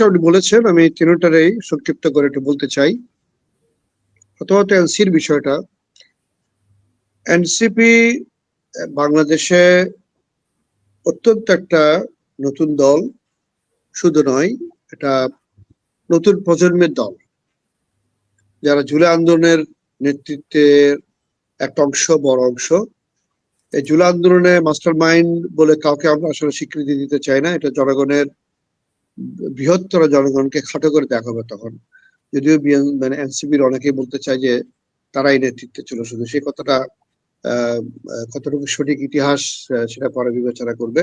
আপনি বলেছেন, আমি তিনটারই সংক্ষিপ্ত করে একটু বলতে চাই। প্রথমত এনসির বিষয়টা। এনসিপি বাংলাদেশে অত্যন্ত একটা নতুন দল, শুধু নয়, এটা নতুন প্রজন্মের দল, যারা জুলাই আন্দোলনের নেতৃত্বের একটা অংশ, বড় অংশ। এই জুলাই আন্দোলনে মাস্টার মাইন্ড বলে কাউকে আমরা আসলে স্বীকৃতি দিতে চাই না। এটা জনগণের, বৃহত্তর জনগণকে খাটো করে দেখা হবে তখন। যদিও মানে এনসিপির অনেকেই বলতে চায় যে তারাই নেতৃত্বে ছিল, শুধু সেই কথাটা কতটুকু সঠিক ইতিহাস সেটা পরে বিবেচনা করবে।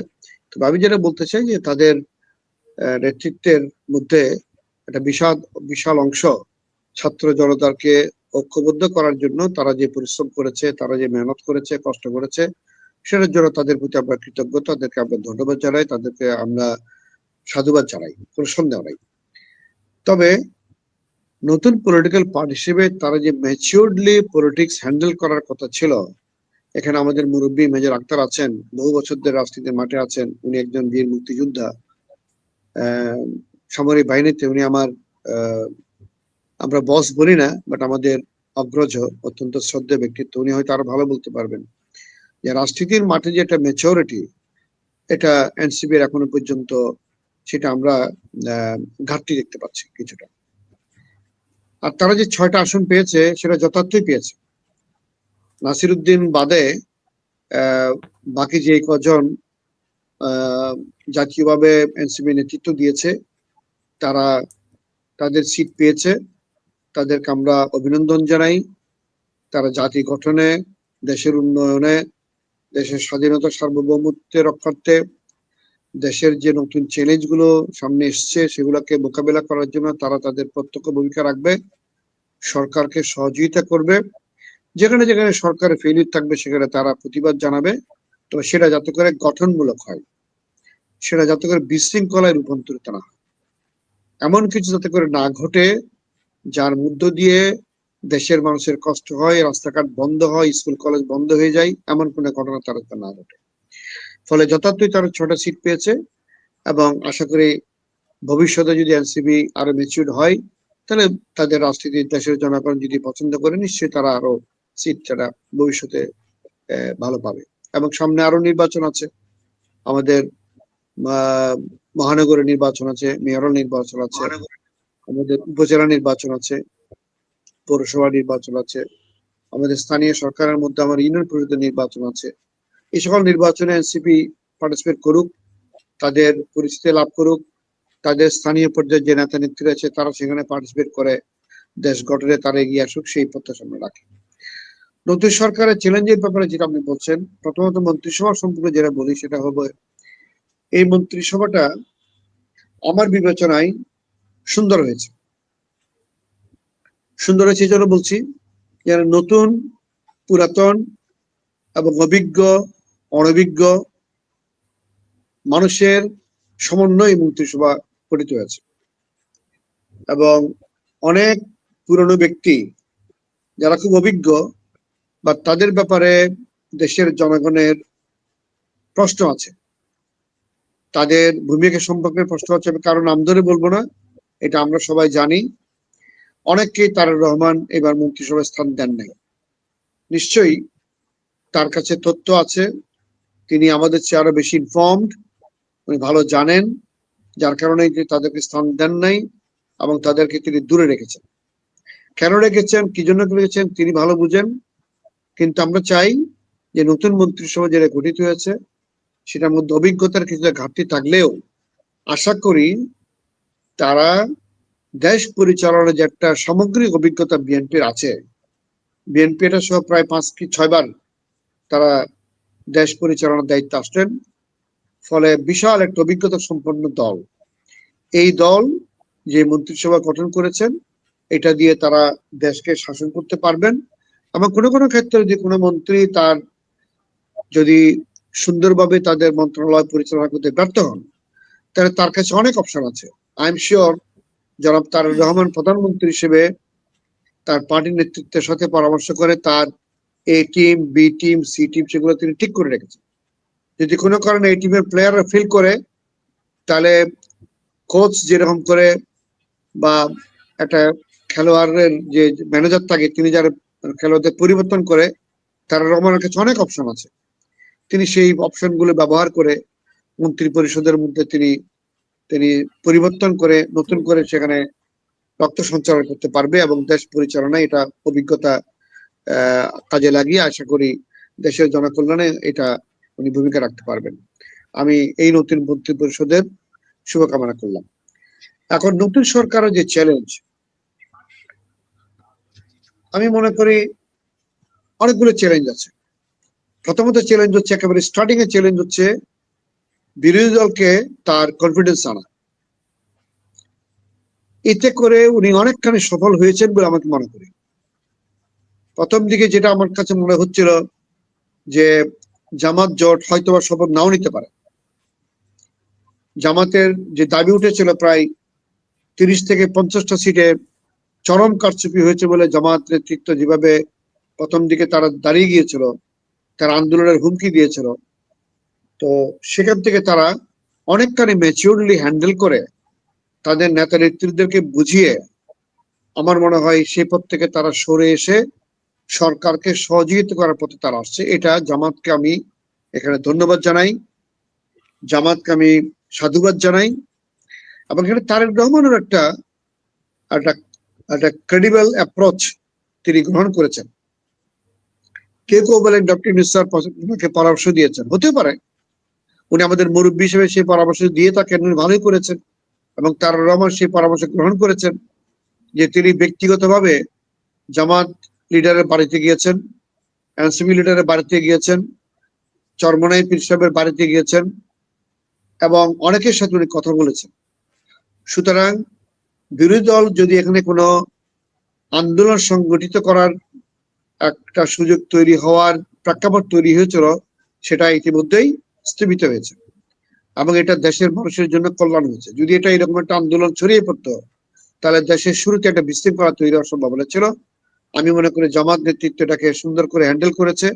তবে আমি যেটা বলতে চাই যে তাদের নেতৃত্বের মধ্যে একটা বিশাল বিশাল অংশ ছাত্র জনতাকে ঐক্যবদ্ধ করার জন্য তারা যে পরিশ্রম করেছে, তারা যে মেহনত করেছে, কষ্ট করেছে, সেটার জন্য তাদের প্রতি আমরা কৃতজ্ঞ, তাদেরকে আমরা ধন্যবাদ জানাই, তাদেরকে আমরা সাধুবাদ জানাই, কোনো সন্দেহ নাই। তবে নতুন পলিটিক্যাল পার্টি হিসেবে তারা যে ম্যাচিউরডলি পলিটিক্স হ্যান্ডেল করার কথা ছিল, এখানে আমাদের মুরব্বী মেজর আক্তার আছেন, বহু বছর ধরে রাজনীতির মাঠে আছেন, উনি একজন বীর মুক্তিযোদ্ধা, সামরিক বাহিনীতে উনি আমার, আমরা বস বলি না, বাট আমাদের অগ্রজ, অত্যন্ত শ্রদ্ধেয় ব্যক্তিত্ব। উনি হয়তো আরো ভালো বলতে পারবেন যে রাজনীতির মাঠে যে একটা ম্যাচিউরিটি, এটা এনসিপির এখনো পর্যন্ত সেটা আমরা ঘাটতি দেখতে পাচ্ছি কিছুটা। আর তারা যে 6টা আসন পেয়েছে সেটা যথার্থই পেয়েছে। নাসিরউদ্দিন বাদে বাকি যে কজন জাতীয়ভাবে এনসিপি নেতৃত্ব দিয়েছে, তারা তাদের সিট পেয়েছে, তাদেরকে আমরা অভিনন্দন জানাই। তারা জাতি গঠনে, দেশের উন্নয়নে, দেশের স্বাধীনতা সার্বভৌমত্ব রক্ষার্থে, দেশের যে নতুন চ্যালেঞ্জ গুলো সামনে এসছে সেগুলোকে মোকাবেলা করার জন্য তারা তাদের প্রত্যক্ষ ভূমিকা রাখবে, সরকারকে সহযোগিতা করবে। যেখানে যেখানে সরকারের ফেলিউর থাকবে সেখানে তারা প্রতিবাদ জানাবে, তবে সেটা যাতে করে গঠনমূলক হয়, সেটা যাতে করে বিশৃঙ্খলায় রূপান্তরিত না হয়, এমন কিছু যাতে করে না ঘটে যার মধ্য দিয়ে দেশের মানুষের কষ্ট হয়, রাস্তাঘাট বন্ধ হয়, স্কুল কলেজ বন্ধ হয়ে যায়, এমন কোনো ঘটনা তারা না ঘটে। ফলে যথার্থই তারা 6টা সিট পেয়েছে এবং আশা করি ভবিষ্যতে যদি এনসিপি আরো ম্যাচিউরড হয়, তাহলে তাদের রাজনীতির দেশের জনগণ যদি পছন্দ করে, নিশ্চয়ই তারা আরো সিট তারা ভবিষ্যতে ভালো পাবে। এবং সামনে আরো নির্বাচন আছে, আমাদের মহানগরের নির্বাচন আছে, মেয়রের নির্বাচন আছে, আমাদের উপজেলা নির্বাচন আছে, পৌরসভা নির্বাচন আছে, আমাদের স্থানীয় সরকারের মধ্যে আমার ইউনিয়ন পরিষদের নির্বাচন আছে। এই সকল নির্বাচনে এনসিপি পার্টিসিপেট করুক, তাদের পরিচিতি লাভ করুক, তাদের স্থানীয় পর্যায়ে যে নেতা নেত্রী আছে তারা সেখানে পার্টিসিপেট করে দেশ গঠনে তারা এগিয়ে আসুক, সেই প্রত্যাশা আমরা রাখি। নতুন সরকারের চ্যালেঞ্জের ব্যাপারে যেটা আপনি বলছেন, প্রথমত মন্ত্রিসভা সম্পর্কে যেটা বলি সেটা হবে, এই মন্ত্রিসভাটা আমার বিবেচনায় সুন্দর হয়েছে। সুন্দর হয়েছে এই জন্য বলছি, যারা নতুন, পুরাতন এবং অভিজ্ঞ, অনভিজ্ঞ মানুষের সমন্বয়ে মন্ত্রিসভা গঠিত হয়েছে এবং অনেক পুরনো ব্যক্তি যারা খুব অভিজ্ঞ বা তাদের ব্যাপারে দেশের জনগণের প্রশ্ন আছে, তাদের ভূমিকা সম্পর্কে প্রশ্ন আছে, কারণ নাম ধরে বলবো না, এটা আমরা সবাই জানি। অনেককেই তারেক রহমান এবার মন্ত্রিসভায় স্থান দেন নাই। নিশ্চয়ই তার কাছে তথ্য আছে, তিনি আমাদের চেয়ে আরো বেশি ইনফর্মড, উনি ভালো জানেন, যার কারণে তাদেরকে স্থান দেন নাই এবং তাদেরকে তিনি দূরে রেখেছেন। কেন রেখেছেন, কি জন্য রেখেছেন, তিনি ভালো বুঝেন। কিন্তু আমরা চাই যে নতুন মন্ত্রিসভা যেটা গঠিত হয়েছে সেটার মধ্যে অভিজ্ঞতার কিছুটা ঘাটতি থাকলেও আশা করি তারা দেশ পরিচালনার যে একটা সামগ্রিক অভিজ্ঞতা বিএনপির আছে, বিএনপি এটা সহ প্রায় 5 কি 6 বার তারা দেশ পরিচালনার দায়িত্ব আসছেন, ফলে বিশাল একটা অভিজ্ঞতা সম্পন্ন দল। এই দল যে মন্ত্রিসভা গঠন করেছেন, এটা দিয়ে তারা দেশকে শাসন করতে পারবেন এবং কোনো কোনো ক্ষেত্রে যদি কোনো মন্ত্রী তার যদি সুন্দরভাবে তাদের মন্ত্রণালয় পরিচালনা করতে ব্যর্থ হন, তাহলে তার কাছে অনেক অপশন আছে। আই এম শিওর জনাব তারেক রহমান প্রধানমন্ত্রী হিসেবে তার পার্টির নেতৃত্বের সাথে পরামর্শ করে তার A team, B team, C team সেগুলো তিনি ঠিক করে রেখেছেন। যদি কোনো কারণে এই টিমের প্লেয়াররা ফেল করে, তাহলে কোচ যেরকম করে বা একটা খেলোয়াড়ের যে ম্যানেজার থাকে তিনি যারা খেলোয়াড়দের পরিবর্তন করে, তার রহমানের কাছে অনেক অপশন আছে। তিনি সেই অপশনগুলো ব্যবহার করে মন্ত্রী পরিষদের মধ্যে তিনি তিনি পরিবর্তন করে নতুন করে সেখানে রক্ত সঞ্চালন করতে পারবে এবং দেশ পরিচালনায় এটা অভিজ্ঞতা কাজে লাগিয়ে আশা করি দেশের জনকল্যাণে এটা উনি ভূমিকা রাখতে পারবেন। আমি এই নতুন মন্ত্রী পরিষদের শুভকামনা করলাম। এখন নতুন সরকারের যে চ্যালেঞ্জ, আমি মনে করি অনেকগুলো চ্যালেঞ্জ আছে। প্রথমত চ্যালেঞ্জ হচ্ছে, একেবারে স্টার্টিং এর চ্যালেঞ্জ হচ্ছে বিরোধী দলকে তার কনফিডেন্স আনা। এতে করে উনি অনেকখানি সফল হয়েছেন বলে আমাকে মনে করি। প্রথম দিকে যেটা আমার কাছে মনে হচ্ছিল যে জামাত জোট হয়তোবা শপথ নাও নিতে পারে। জামাতের যে দাবি উঠেছিল প্রায় 30 থেকে 50টা সিটে চরম কারচুপি হয়েছে বলে জামাত নেতৃত্ব যেভাবে প্রথম দিকে তারা দাঁড়িয়ে গিয়েছিল, তারা আন্দোলনের হুমকি দিয়েছিল, তো সেখান থেকে তারা অনেকখানি ম্যাচিউরলি হ্যান্ডেল করে তাদের নেতা নেত্রীদেরকে বুঝিয়ে আমার মনে হয় সেই পথ থেকে তারা সরে এসে সরকারকে সহযোগিতা করার পথে তারা আসছে। এটা জামাতকে আমি এখানে ধন্যবাদ জানাই, জামাতকে আমি সাধুবাদ জানাই। এবং এখানে তারেক রহমানের একটা একটা একটা ক্রেডিবল অ্যাপ্রোচ তিনি গ্রহণ করেছেন। কেউ কেউ বলেন ডক্টর ইউনূস স্যার পরামর্শ দিয়েছেন, হতে পারে উনি আমাদের মুরব্বী হিসেবে সেই পরামর্শ দিয়ে থাকেন, উনি ভালোই করেছেন। এবং তারেক রহমান সেই পরামর্শ গ্রহণ করেছেন যে তিনি ব্যক্তিগতভাবে জামাত লিডারের বাড়িতে গিয়েছেন, এনসিপি লিডারের বাড়িতে গিয়েছেন, চরমনাই পীর সাহেবের বাড়িতে গিয়েছেন এবং অনেকের সাথে উনি কথা বলেছেন। সুতরাং বিরোধী দল যদি এখানে কোনো আন্দোলন সংগঠিত করার একটা সুযোগ তৈরি হওয়ার প্রেক্ষাপট তৈরি হয়েছিল, সেটা ইতিমধ্যেই স্থগিত হয়েছে এবং এটা দেশের মানুষের জন্য কল্যাণ হয়েছে। যদি এটা এরকম একটা আন্দোলন ছড়িয়ে পড়তো তাহলে দেশের শুরুতে একটা বিশৃঙ্খলা তৈরি হওয়ার সম্ভাবনা ছিল। আমি মনে করি জামাত নেতৃত্ব এটাকে সুন্দর করে হ্যান্ডেল করেছে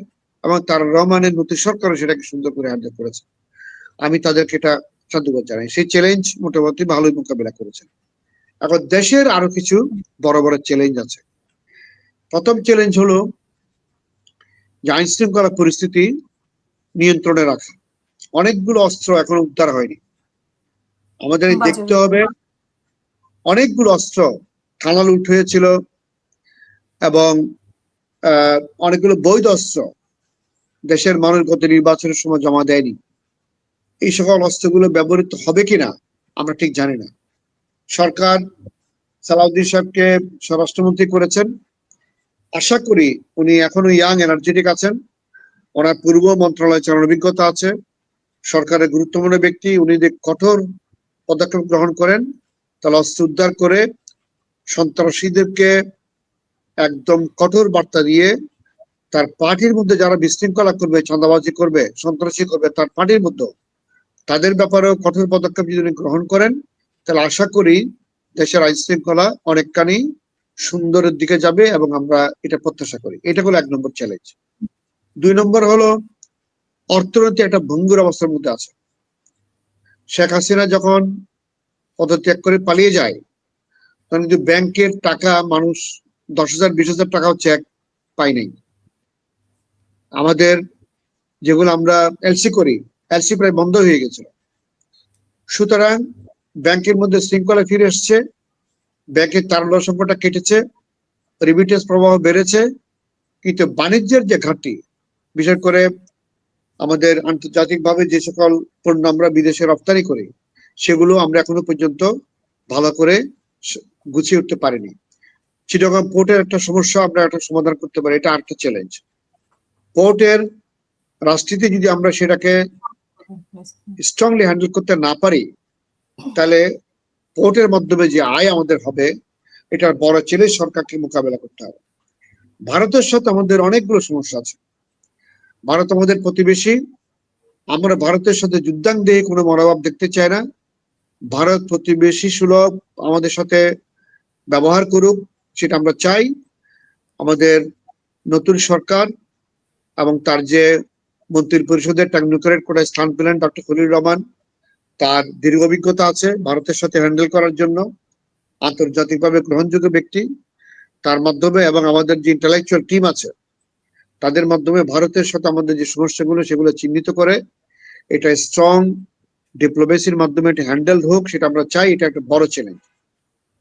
এবং তার রহমানের নতুন সরকারও সেটাকে সুন্দর করে হ্যান্ডেল করেছে। আমি তাদেরকে এটা সাধুবাদ জানাই। সেই চ্যালেঞ্জ মোটামুটি ভালোই মোকাবিলা করেছে। এখন দেশের আরো কিছু বড় বড় চ্যালেঞ্জ আছে। প্রথম চ্যালেঞ্জ হলো যে আইন শৃঙ্খলা পরিস্থিতি নিয়ন্ত্রণে রাখা। অনেকগুলো অস্ত্র এখনো উদ্ধার হয়নি। আমাদের দেখতে হবে অনেকগুলো অস্ত্র থানা লুট হয়েছিল এবং অনেকগুলো বৈধ অস্ত্র দেশের মানুষ গত নির্বাচনের সময় জমা দেয়নি। এই সকল অস্ত্রগুলো ব্যবহৃত হবে কিনা আমরা ঠিক জানি না। সরকার সালাউদ্দিন সাহেবকে স্বরাষ্ট্রমন্ত্রী করেছেন, আশা করি উনি এখনো ইয়াং এনার্জেটিক আছেন, ওনার পূর্ব মন্ত্রণালয় চালানোর অভিজ্ঞতা আছে, সরকারের গুরুত্বপূর্ণ ব্যক্তি। উনি যদি কঠোর পদক্ষেপ গ্রহণ করেন তাহলে অস্ত্র উদ্ধার করে সন্ত্রাসীদেরকে একদম কঠোর বার্তা দিয়ে তার পার্টির মধ্যে যারা বিশৃঙ্খলা করবে, চাঁদাবাজি করবে, সন্ত্রাসী করবে তার পার্টির মধ্যে, তাদের ব্যাপারেও কঠোর পদক্ষেপ যদি গ্রহণ করেন তাহলে আশা করি দেশের আইন শৃঙ্খলা অনেকখানি সুন্দরের দিকে যাবে এবং আমরা এটা প্রত্যাশা করি। এটা হলো 1 নম্বর চ্যালেঞ্জ। 2 নম্বর হলো অর্থনীতি একটা ভঙ্গুর অবস্থার মধ্যে আছে। শেখ হাসিনা যখন পদত্যাগ করে পালিয়ে যায় তখন কিন্তু ব্যাংকের টাকা মানুষ 10,000 20,000 টাকাও চেক পাই নাই। আমাদের যেগুলো আমরা এলসি করি, এলসি প্রায় বন্ধ হয়ে গেছিল। সুতরাং ব্যাংকের মধ্যে শৃঙ্খলা ফিরে এসছে, ব্যাংকের তারল্য সংখ্যাটা কেটেছে, রিমিটেন্স প্রবাহ বেড়েছে, কিন্তু বাণিজ্যের যে ঘাটতি, বিশেষ করে আমাদের আন্তর্জাতিকভাবে যে সকল পণ্য আমরা বিদেশে রপ্তানি করি সেগুলো আমরা এখনো পর্যন্ত ভালো করে গুছিয়ে উঠতে পারিনি। চিটাগং পোর্টের একটা সমস্যা আমরা একটা সমাধান করতে পারি, এটা আরেকটা চ্যালেঞ্জ। পোর্টের রাষ্ট্রীতি যদি আমরা সেটাকে স্ট্রংলি হ্যান্ডেল করতে না পারি তাহলে পোর্টের মাধ্যমে যে আয় আমাদের হবে এটার বড় চ্যালেঞ্জ সরকারকে মোকাবেলা করতে হবে। ভারতের সাথে আমাদের অনেকগুলো সমস্যা আছে। ভারত আমাদের প্রতিবেশী, আমরা ভারতের সাথে যুদ্ধাঙ্গে কোনো মনোভাব দেখতে চাই না। ভারত প্রতিবেশী সুলভ আমাদের সাথে ব্যবহার করুক, সেটা আমরা চাই। আমাদের নতুন সরকার এবং তার যে মন্ত্রী পরিষদের টেকনোক্রেট কোটায় স্থান পেলেন ডক্টর খলিলুর রহমান, তার দীর্ঘ অভিজ্ঞতা আছে ভারতের সাথে হ্যান্ডেল করার জন্য, আন্তর্জাতিকভাবে গ্রহণযোগ্য ব্যক্তি। তার মাধ্যমে এবং আমাদের যে ইন্টেলেকচুয়াল টিম আছে তাদের মাধ্যমে ভারতের সাথে আমাদের যে সমস্যাগুলো সেগুলো চিহ্নিত করে এটা স্ট্রং ডিপ্লোমেসির মাধ্যমে এটা হ্যান্ডেল হোক, সেটা আমরা চাই। এটা একটা বড় চ্যালেঞ্জ।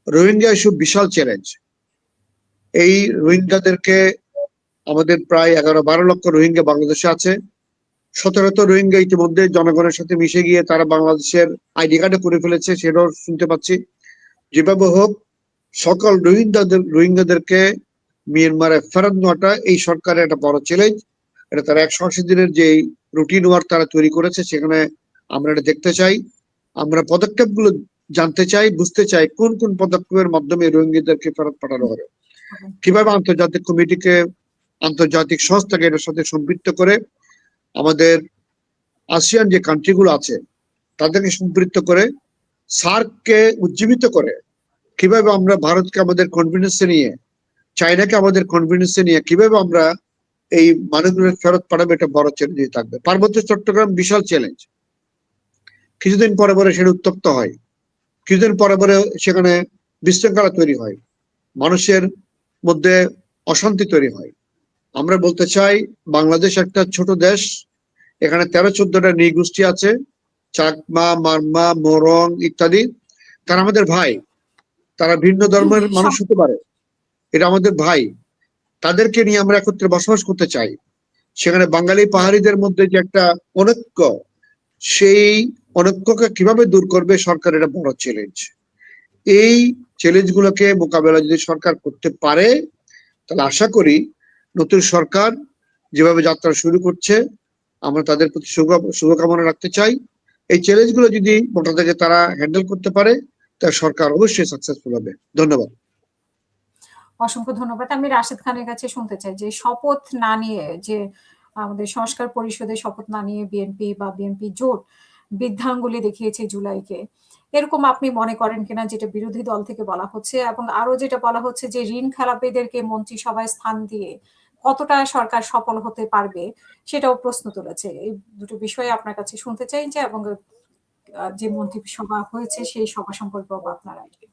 রোহিঙ্গা ইস্যু বিশাল চ্যালেঞ্জ। এই রোহিঙ্গাদেরকে আমাদের প্রায় 11-12 লক্ষ রোহিঙ্গা বাংলাদেশে আছে। 17 রোহিঙ্গা ইতিমধ্যে জনগণের সাথে মিশে গিয়ে তারা বাংলাদেশের আইডি কার্ডে করে ফেলেছে, সেটাও শুনতে পাচ্ছি। যেভাবে হোক সকল রোহিঙ্গাদেরকে মিয়ানমারে ফেরত নেওয়াটা এই সরকারের একটা বড় চ্যালেঞ্জ। এটা তারা 180 দিনের যে রুটিন ওয়ার্ক তারা তৈরি করেছে, সেখানে আমরা এটা দেখতে চাই। আমরা পদক্ষেপগুলো জানতে চাই, বুঝতে চাই কোন কোন পদক্ষেপের মাধ্যমে রোহিঙ্গাদেরকে ফেরত পাঠানো হবে, কিভাবে আন্তর্জাতিক কমিটিকে, আন্তর্জাতিক সংস্থাকে এটার সাথে সম্পৃক্ত করে আমাদের আসিয়ান যে কান্ট্রিগুলো আছে তাদেরকে সম্পৃক্ত করে সার্ককে উজ্জীবিত করে কিভাবে আমরা ভারতকে আমাদের কনফিডেন্সে নিয়ে, চায়নাকে আমাদের কনফিডেন্সে নিয়ে কিভাবে আমরা এই মানুষগুলো ফেরত পাঠাবো, এটা বড় চ্যালেঞ্জ থাকবে। পার্বত্য চট্টগ্রাম বিশাল চ্যালেঞ্জ। কিছুদিন পরে পরে সেটা উত্তপ্ত হয়, কিছুদিন পরে পরে সেখানে বিশৃঙ্খলা তৈরি হয়, মানুষের মধ্যে অশান্তি তৈরি হয়। আমরা বলতে চাই বাংলাদেশ একটা ছোট দেশ, এখানে 13-14টা নৃগোষ্ঠী আছে, চাকমা, মারমা, মোরং ইত্যাদি। তারা আমাদের ভাই, তারা ভিন্ন ধর্মের মানুষ হতে পারে, এটা আমাদের ভাই। তাদেরকে নিয়ে আমরা একত্রে বসবাস করতে চাই। সেখানে বাঙালি পাহাড়িদের মধ্যে যে একটা অনৈক্য, সেই অনৈক্যকে কিভাবে দূর করবে সরকার, এটা বড় চ্যালেঞ্জ। এই চ্যালেঞ্জ গুলোকে মোকাবেলা যদি সরকার করতে পারে তাহলে আশা করি নতুন সরকার যেভাবে যাত্রা শুরু করছে আমরা তাদের প্রতি শুভকামনা রাখতে চাই। এই চ্যালেঞ্জ গুলো যদি মোটা থেকে তারা হ্যান্ডেল করতে পারে তাহলে সরকার অবশ্যই সাকসেসফুল হবে। ধন্যবাদ। অসংখ্য ধন্যবাদ। আমি রাশেদ খানের কাছে শুনতে চাই যে শপথ না নিয়ে, যে আমাদের সংস্কার পরিষদে শপথ না নিয়ে বিএনপি বা বিএনপি জোট বৃদ্ধাঙ্গুলি দেখিয়েছে জুলাইকে, এরকম আপনি মনে করেন কিনা, যেটা বিরোধী দল থেকে বলা হচ্ছে, এবং আরো যেটা বলা হচ্ছে যে ঋণ খেলাপিদেরকে মন্ত্রিসভায় স্থান দিয়ে কতটা সরকার সফল হতে পারবে সেটাও প্রশ্ন তুলেছে। এই দুটো বিষয়ে আপনার কাছে শুনতে চাই যে, এবং যে মন্ত্রিসভা হয়েছে সেই সভা সম্পর্কে আপনার আইডিয়া।